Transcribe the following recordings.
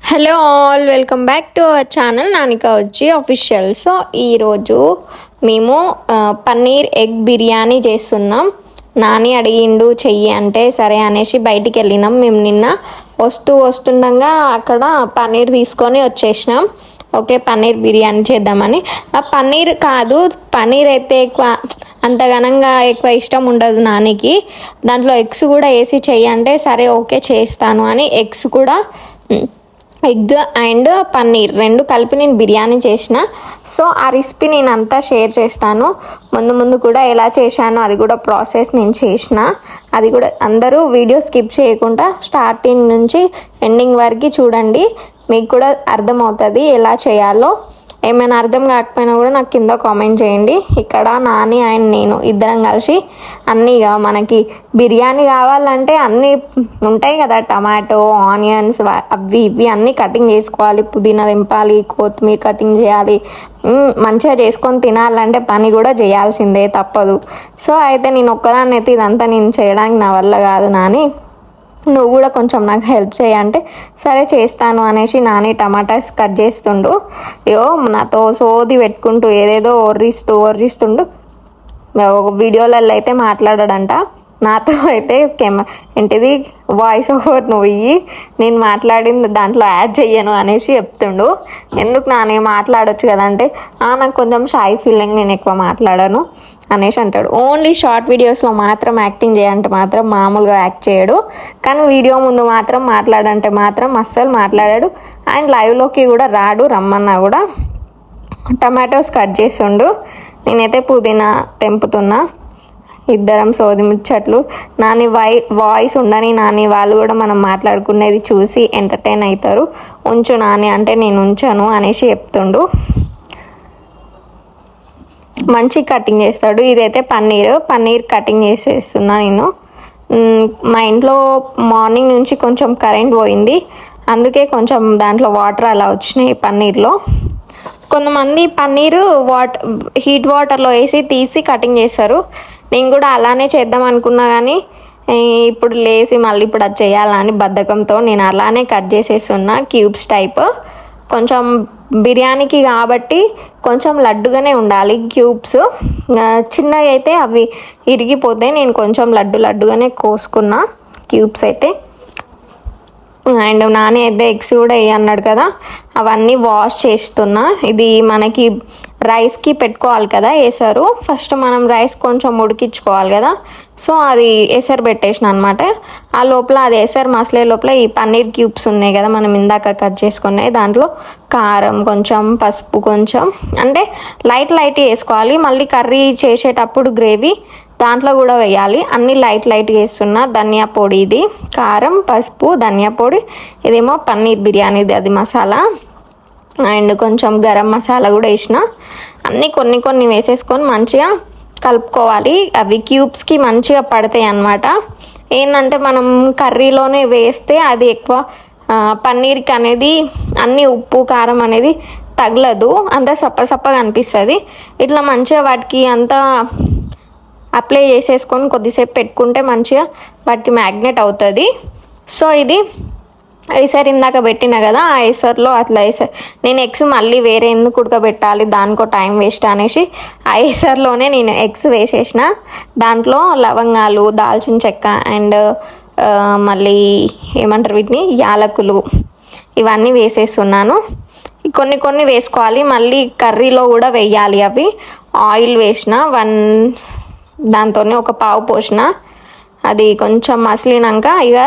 Hello all, welcome back to our channel నానికా వచ్చి official. So ఈరోజు మేము పన్నీర్ ఎగ్ బిర్యానీ చేస్తున్నాం. నాని అడిగిండు చెయ్యి అంటే సరే అనేసి బయటికి వెళ్ళినాం. మేము నిన్న వస్తుండగా అక్కడ పన్నీర్ తీసుకొని వచ్చేసినాం. ఓకే, పన్నీర్ బిర్యానీ చేద్దామని. ఆ పన్నీర్ కాదు, పన్నీర్ అయితే అంతగానంగా ఎక్కువ ఇష్టం ఉండదు నానికి. దాంట్లో ఎగ్స్ కూడా వేసి చెయ్యి అంటే సరే ఓకే చేస్తాను అని ఎగ్స్ కూడా, ఎగ్ అండ్ పన్నీర్ రెండు కలిపి నేను బిర్యానీ చేసిన. సో ఆ రెసిపీ నేను అంతా షేర్ చేస్తాను. ముందు కూడా ఎలా చేశానో అది కూడా ప్రాసెస్ నేను చేసిన. అది కూడా అందరూ వీడియో స్కిప్ చేయకుండా స్టార్టింగ్ నుంచి ఎండింగ్ వరకు చూడండి, మీకు కూడా అర్థమవుతుంది ఎలా చేయాలో. ఏమైనా అర్థం కాకపోయినా కూడా నాకు కింద కామెంట్ చేయండి. ఇక్కడ నాని అండ్ నేను ఇద్దరం కలిసి అన్నీగా మనకి బిర్యానీ కావాలంటే అన్నీ ఉంటాయి కదా, టమాటో, ఆనియన్స్, అవి ఇవి అన్నీ కటింగ్ చేసుకోవాలి. పుదీనా దింపాలి, కొత్తిమీర కటింగ్ చేయాలి. మంచిగా చేసుకొని తినాలంటే పని కూడా చేయాల్సిందే, తప్పదు. సో అయితే నేను ఒక్కదాన్ని అయితే ఇదంతా నేను చేయడానికి నా వల్ల కాదు నాని, నువ్వు కూడా కొంచెం నాకు హెల్ప్ చేయంటే సరే చేస్తాను అనేసి నాని టమాటాస్ కట్ చేస్తుండు. నాతో సోది పెట్టుకుంటూ ఏదేదో ఒర్రిస్తుండు. వీడియోలలో అయితే మాట్లాడాడంట, నాతో అయితే ఏంటిది వాయిస్ ఓవర్ నువ్వు ఇయ్యి, నేను మాట్లాడింది దాంట్లో యాడ్ చెయ్యను అనేసి చెప్తుండు. ఎందుకు నానే మాట్లాడొచ్చు కదంటే నాకు కొంచెం షై ఫీలింగ్, నేను ఎక్కువ మాట్లాడాను అనేసి అంటాడు. ఓన్లీ షార్ట్ వీడియోస్లో మాత్రం యాక్టింగ్ చేయంటే మాత్రం మామూలుగా యాక్ట్ చేయడు, కానీ వీడియో ముందు మాత్రం మాట్లాడంటే మాత్రం అస్సలు మాట్లాడాడు. అండ్ లైవ్లోకి కూడా రాడు, రమ్మన్నా కూడా. టమాటోస్ కట్ చేస్తుండు, నేనైతే పుదీనా తెంపుతున్నా. ఇద్దరం సోది ముచ్చట్లు. నాని వాయిస్ ఉండని నాని వాళ్ళు కూడా మనం మాట్లాడుకునేది చూసి ఎంటర్టైన్ అవుతారు. ఉంచు నాని అంటే నేను ఉంచాను అనేసి చెప్తుండు. మంచి కటింగ్ చేస్తాడు. ఇదైతే పన్నీర్ కటింగ్ చేసేస్తున్నా నేను. మా ఇంట్లో మార్నింగ్ నుంచి కొంచెం కరెంట్ పోయింది, అందుకే కొంచెం దాంట్లో వాటర్ అలా వచ్చినాయి పన్నీర్లో. కొంతమంది పన్నీరు హీట్ వాటర్లో వేసి తీసి కటింగ్ చేస్తారు. నేను కూడా అలానే చేద్దాం అనుకున్నా, కానీ ఇప్పుడు లేసి మళ్ళీ ఇప్పుడు అది చేయాలని బద్ధకంతో నేను అలానే కట్ చేసేస్తున్నా క్యూబ్స్ టైప్. కొంచెం బిర్యానీకి కాబట్టి కొంచెం లడ్డుగానే ఉండాలి క్యూబ్స్. చిన్నగా అయితే అవి ఇరిగిపోతాయి. నేను కొంచెం లడ్డుగానే కోసుకున్నా క్యూబ్స్ అయితే. అండ్ నాని అయితే ఎగ్స్ కూడా అన్నాడు కదా, అవన్నీ వాష్ చేస్తున్నా. ఇది మనకి రైస్కి పెట్టుకోవాలి కదా ఎసరు. ఫస్ట్ మనం రైస్ కొంచెం ఉడికించుకోవాలి కదా, సో అది ఎసరు పెట్టేసిన అనమాట. ఆ లోపల అది ఎసరు మసలే లోపల ఈ పన్నీర్ క్యూబ్స్ ఉన్నాయి కదా మనం ఇందాక కట్ చేసుకున్నాయి, దాంట్లో కారం కొంచెం, పసుపు కొంచెం, అంటే లైట్ వేసుకోవాలి. మళ్ళీ కర్రీ చేసేటప్పుడు గ్రేవీ దాంట్లో కూడా వేయాలి. అన్నీ లైట్గా వేస్తున్నా. ధనియా పొడి, ఇది కారం, పసుపు, ధనియా పొడి, ఇదేమో పన్నీర్ బిర్యానీది అది మసాలా, అండ్ కొంచెం గరం మసాలా కూడా వేసిన. అన్నీ కొన్ని వేసేసుకొని మంచిగా కలుపుకోవాలి. అవి క్యూబ్స్కి మంచిగా పడతాయి అన్నమాట. ఏంటంటే మనం కర్రీలోనే వేస్తే అది ఎక్కువ పన్నీర్కి అనేది అన్ని ఉప్పు కారం అనేది తగలదు, అంతా సప్పగా అనిపిస్తుంది. ఇట్లా మంచిగా వాటికి అంతా అప్లై చేసేసుకొని కొద్దిసేపు పెట్టుకుంటే మంచిగా వాటికి మ్యాగ్నెట్ అవుతుంది. సో ఇది ఎసరు ఇందాక పెట్టిన కదా, ఆ ఎసర్లో అట్లా నేను ఎగ్స్ మళ్ళీ వేరే ఎందుకు ఉడకబెట్టాలి, దానికో టైం వేస్ట్ అనేసి ఆ ఎసర్లోనే నేను ఎగ్స్ వేసేసిన. దాంట్లో లవంగాలు, దాల్చిన చెక్క అండ్ మళ్ళీ ఏమంటారు వీటిని, యాలకులు, ఇవన్నీ వేసేస్తున్నాను. కొన్ని వేసుకోవాలి, మళ్ళీ కర్రీలో కూడా వేయాలి. అవి ఆయిల్ వేసిన దాంతోనే ఒక పావు పోసిన. అది కొంచెం మసిలినాక ఇక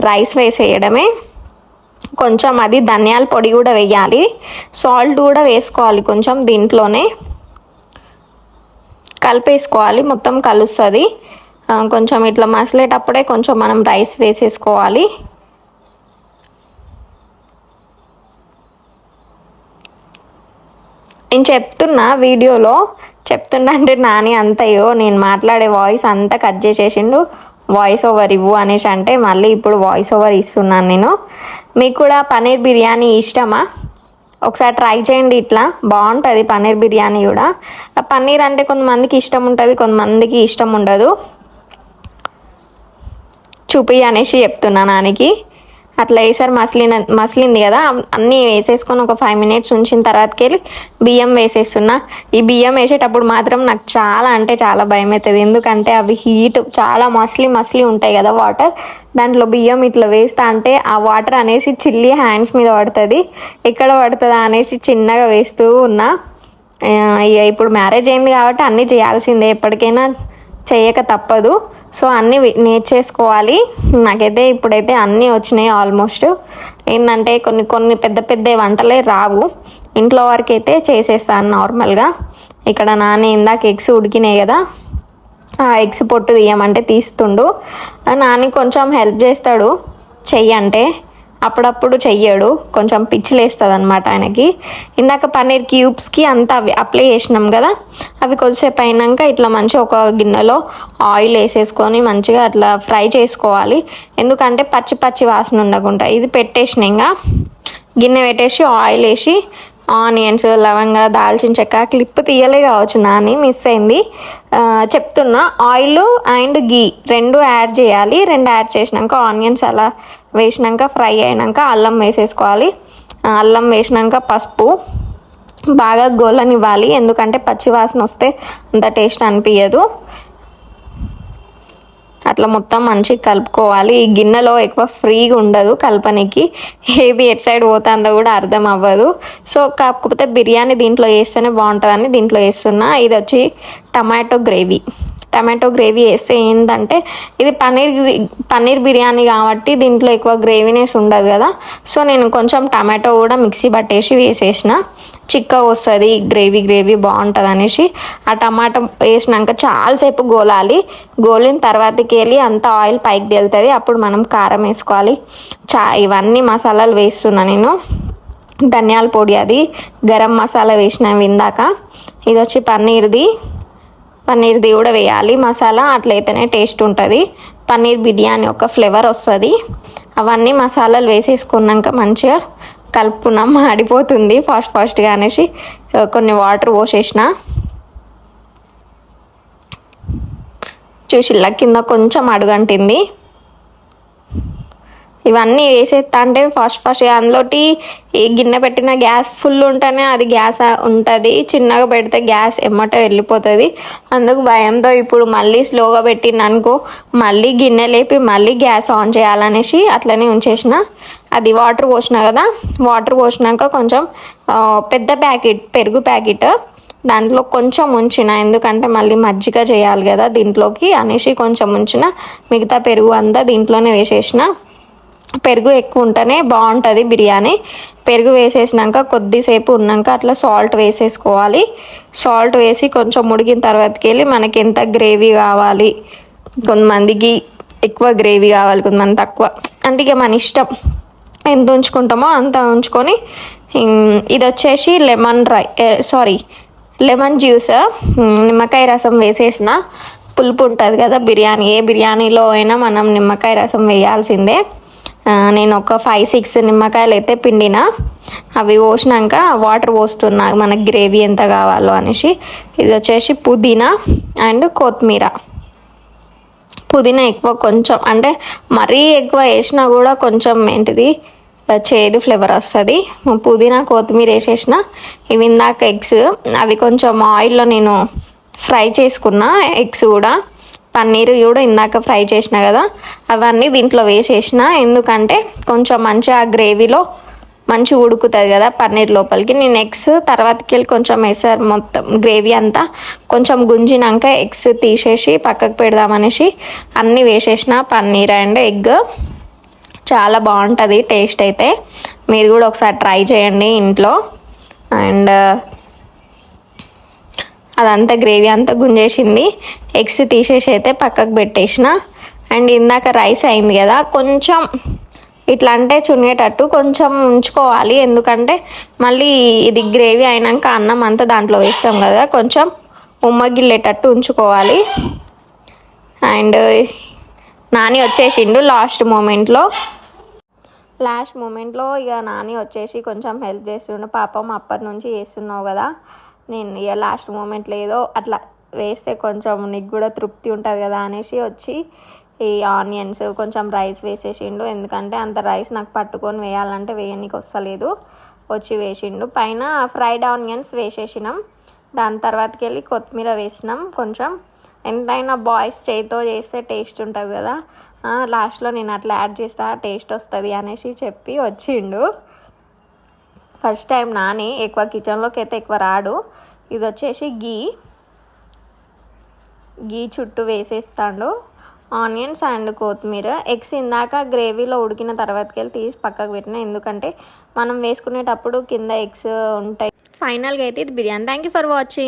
రైస్ వేసేయడమే. కొంచెం అది ధనియాల పొడి కూడా వేయాలి, సాల్ట్ కూడా వేసుకోవాలి కొంచెం. దీంట్లోనే కలిపేసుకోవాలి, మొత్తం కలుస్తుంది. కొంచెం ఇట్లా మసిలేటప్పుడే కొంచెం మనం రైస్ వేసేసుకోవాలి. నేను చెప్తున్నా వీడియోలో అంటే నాని అంతయో నేను మాట్లాడే వాయిస్ అంతా కట్ చేసేసిండు. వాయిస్ ఓవర్ ఇవ్వు అనేసి అంటే మళ్ళీ ఇప్పుడు వాయిస్ ఓవర్ ఇస్తున్నాను నేను. మీకు కూడా పన్నీర్ బిర్యానీ ఇష్టమా? ఒకసారి ట్రై చేయండి, ఇట్లా బాగుంటుంది పన్నీర్ బిర్యానీ కూడా. పన్నీర్ అంటే కొంతమందికి ఇష్టం ఉంటుంది, కొంతమందికి ఇష్టం ఉండదు. చూపి అనేసి చెప్తున్నా నానికి. అట్లా వేసారు. మసిలింది కదా, అన్నీ వేసేసుకొని ఒక 5 minutes ఉంచిన తర్వాతకి వెళ్ళి బియ్యం వేసేస్తున్నా. ఈ బియ్యం వేసేటప్పుడు మాత్రం నాకు చాలా అంటే చాలా భయం అవుతుంది. ఎందుకంటే అవి హీట్ చాలా మసిలి ఉంటాయి కదా వాటర్, దాంట్లో బియ్యం ఇట్లా వేస్తా అంటే ఆ వాటర్ అనేసి చిల్లి హ్యాండ్స్ మీద పడుతుంది. ఎక్కడ పడుతుందా అనేసి చిన్నగా వేస్తూ ఉన్నా. ఇక ఇప్పుడు మ్యారేజ్ అయింది కాబట్టి అన్నీ చేయాల్సిందే, ఎప్పటికైనా చేయక తప్పదు. సో అన్నీ నేర్చేసుకోవాలి. నాకైతే ఇప్పుడైతే అన్నీ వచ్చినాయి ఆల్మోస్ట్. ఏంటంటే కొన్ని పెద్ద వంటలే రావు, ఇంట్లో వరకు అయితే చేసేస్తాను నార్మల్గా. ఇక్కడ నాన్న ఇందాక ఎగ్స్ ఉడికినాయి కదా, ఆ ఎగ్స్ పొట్టు తీయమంటే తీస్తుండు. నాని కొంచెం హెల్ప్ చేస్తాడు చెయ్యంటే, అప్పుడప్పుడు చెయ్యడు, కొంచెం పిచ్చిలేస్తుంది అనమాట ఆయనకి. ఇందాక పన్నీర్ క్యూబ్స్కి అంతా అవి అప్లై చేసినాం కదా, అవి కొద్దిసేపు అయినాక ఇట్లా మంచిగా ఒక గిన్నెలో ఆయిల్ వేసేసుకొని మంచిగా అట్లా ఫ్రై చేసుకోవాలి. ఎందుకంటే పచ్చి వాసన ఉండకుండా. ఇది పెట్టేసిన ఇంకా గిన్నె పెట్టేసి ఆయిల్ వేసి ఆనియన్స్, లవంగా, దాల్చిన చెక్క, క్లిప్ తీయలే కావచ్చు నాని, మిస్ అయింది. చెప్తున్నా, ఆయిల్ అండ్ గీ 2 యాడ్ చేయాలి. 2 యాడ్ చేసినాక ఆనియన్స్ అలా వేసినాక ఫ్రై అయినాక అల్లం వేసేసుకోవాలి. అల్లం వేసినాక పసుపు బాగా గోలనివ్వాలి, ఎందుకంటే పచ్చి వాసన వస్తే అంత టేస్ట్ అనిపించదు. అట్లా మొత్తం మంచిగా కలుపుకోవాలి. ఈ గిన్నెలో ఎక్కువ ఫ్రీగా ఉండదు కలపనికి, ఏది ఎటు సైడ్ పోతుందో కూడా అర్థం అవ్వదు. సో కాకపోతే బిర్యానీ దీంట్లో వేస్తేనే బాగుంటుందని దీంట్లో వేస్తున్నా. ఇది వచ్చి టమాటో గ్రేవీ వేస్తే ఏంటంటే ఇది పన్నీర్ బిర్యానీ కాబట్టి దీంట్లో ఎక్కువ గ్రేవీనెస్ ఉండదు కదా. సో నేను కొంచెం టమాటో కూడా మిక్సీ పట్టేసి వేసేసిన, చిక్కగా వస్తుంది, గ్రేవీ బాగుంటుంది అనేసి. ఆ టమాటో వేసినాక చాలాసేపు గోలాలి. గోలిన తర్వాతకి వెళ్ళి అంత ఆయిల్ పైకి తేలుతుంది, అప్పుడు మనం కారం వేసుకోవాలి. ఇవన్నీ మసాలాలు వేస్తున్నా నేను. ధనియాల పొడి, అది గరం మసాలా వేసినాం ఇందాక. ఇది వచ్చి పన్నీర్ది కూడా వేయాలి మసాలా, అట్లయితేనే టేస్ట్ ఉంటుంది. పన్నీర్ బిర్యానీ ఒక ఫ్లేవర్ వస్తుంది. అవన్నీ మసాలాలు వేసేసుకున్నాక మంచిగా కలుపుకున్నాం. ఆడిపోతుంది ఫాస్ట్గా అనేసి కొన్ని వాటర్ పోసేసిన. చూసిల్లా కింద కొంచెం అడుగంటింది. ఇవన్నీ వేసేస్తా అంటే ఫాస్ట్గా అందులోటి ఈ గిన్నె పెట్టిన గ్యాస్ ఫుల్ ఉంటేనే అది గ్యాస్ ఉంటుంది, చిన్నగా పెడితే గ్యాస్ ఎమ్మటో వెళ్ళిపోతుంది. అందుకు భయంతో ఇప్పుడు మళ్ళీ స్లోగా పెట్టిననుకో మళ్ళీ గిన్నె లేపి మళ్ళీ గ్యాస్ ఆన్ చేయాలనేసి అట్లనే ఉంచేసిన. అది వాటర్ పోసిన కదా, వాటర్ పోసినాక కొంచెం పెద్ద పెరుగు ప్యాకెట్ దాంట్లో కొంచెం ఉంచిన, ఎందుకంటే మళ్ళీ మజ్జిగ చేయాలి కదా దీంట్లోకి అనేసి కొంచెం ఉంచిన. మిగతా పెరుగు అంతా దీంట్లోనే వేసేసిన. పెరుగు ఎక్కువ ఉంటేనే బాగుంటుంది బిర్యానీ. పెరుగు వేసేసినాక కొద్దిసేపు ఉన్నాక అట్లా సాల్ట్ వేసేసుకోవాలి. సాల్ట్ వేసి కొంచెం ఉడికిన తర్వాతకి వెళ్ళి మనకి ఎంత గ్రేవీ కావాలి, కొంతమందికి ఎక్కువ గ్రేవీ కావాలి, కొంతమంది తక్కువ, అంటే ఇక మన ఇష్టం ఎంత ఉంచుకుంటామో అంత ఉంచుకొని. ఇది వచ్చేసి లెమన్ జ్యూస్, నిమ్మకాయ రసం వేసేసిన. పులుపు ఉంటుంది కదా బిర్యానీ, ఏ బిర్యానీలో అయినా మనం నిమ్మకాయ రసం వేయాల్సిందే. నేను ఒక 5-6 నిమ్మకాయలు అయితే పిండిన, అవి పోసినాక వాటర్ పోస్తున్నా మనకు గ్రేవీ ఎంత కావాలో అనేసి. ఇది వచ్చేసి పుదీనా అండ్ కొత్తిమీర. పుదీనా ఎక్కువ కొంచెం, అంటే మరీ ఎక్కువ వేసినా కూడా కొంచెం చేదు ఫ్లేవర్ వస్తుంది. పుదీనా కొత్తిమీర వేసేసిన. ఇవి ఇందాక ఎగ్స్, అవి కొంచెం ఆయిల్లో నేను ఫ్రై చేసుకున్నా. ఎగ్స్ కూడా పన్నీర్ కూడా ఇందాక ఫ్రై చేసిన కదా, అవన్నీ దీంట్లో వేసేసిన. ఎందుకంటే కొంచెం మంచిగా ఆ గ్రేవీలో మంచిగా ఉడుకుతుంది కదా పన్నీర్ లోపలికి. నేను ఎగ్స్ తర్వాతకి వెళ్ళి కొంచెం వేసారు, మొత్తం గ్రేవీ అంతా కొంచెం గుంజినాక ఎగ్స్ తీసేసి పక్కకు పెడదామనేసి అన్నీ వేసేసిన. పన్నీర్ అండ్ ఎగ్ చాలా బాగుంటుంది టేస్ట్ అయితే. మీరు కూడా ఒకసారి ట్రై చేయండి ఇంట్లో. అండ్ అదంతా గ్రేవీ అంతా గుంజేసింది. ఎగ్స్ తీసేసి అయితే పక్కకు పెట్టేసిన. అండ్ ఇందాక రైస్ అయింది కదా, కొంచెం ఇట్లా అంటే చునిగేటట్టు కొంచెం ఉంచుకోవాలి, ఎందుకంటే మళ్ళీ ఇది గ్రేవీ అయినాక అన్నం అంతా దాంట్లో వేస్తాం కదా, కొంచెం ఉమ్మగిల్లేటట్టు ఉంచుకోవాలి. అండ్ నాని వచ్చేసిండు లాస్ట్ మూమెంట్లో ఇక నాని వచ్చేసి కొంచెం హెల్ప్ చేస్తుండు. పాపం అప్పటి నుంచి చేస్తున్నావు కదా, నేను ఇక లాస్ట్ మూమెంట్లో ఏదో అట్లా వేస్తే కొంచెం నీకు కూడా తృప్తి ఉంటుంది కదా అనేసి వచ్చి ఈ ఆనియన్స్ కొంచెం రైస్ వేసేసిండు. ఎందుకంటే అంత రైస్ నాకు పట్టుకొని వేయాలంటే వేయనీకి వస్తలేదు. వచ్చి వేసిండు. పైన ఫ్రైడ్ ఆనియన్స్ వేసేసినాం. దాని తర్వాతకి వెళ్ళి కొత్తిమీర వేసినాం కొంచెం. ఎంతైనా బాయ్స్ చేతితో చేస్తే టేస్ట్ ఉంటుంది కదా, లాస్ట్లో నేను అట్లా యాడ్ చేస్తా టేస్ట్ వస్తుంది అనేసి చెప్పి వచ్చిండు. ఫస్ట్ టైం నాని ఎక్కువ కిచెన్లోకి అయితే ఎక్కువ రాడు. ఇది వచ్చేసి గీ చుట్టూ వేసేస్తాడు ఆనియన్స్ అండ్ కొత్తిమీర. ఎగ్స్ ఇందాక గ్రేవీలో ఉడికిన తర్వాతకి వెళ్ళి తీసి పక్కకు పెట్టిన, ఎందుకంటే మనం వేసుకునేటప్పుడు కింద ఎగ్స్ ఉంటాయి. ఫైనల్గా అయితే ఇది biryani. Thank you for watching.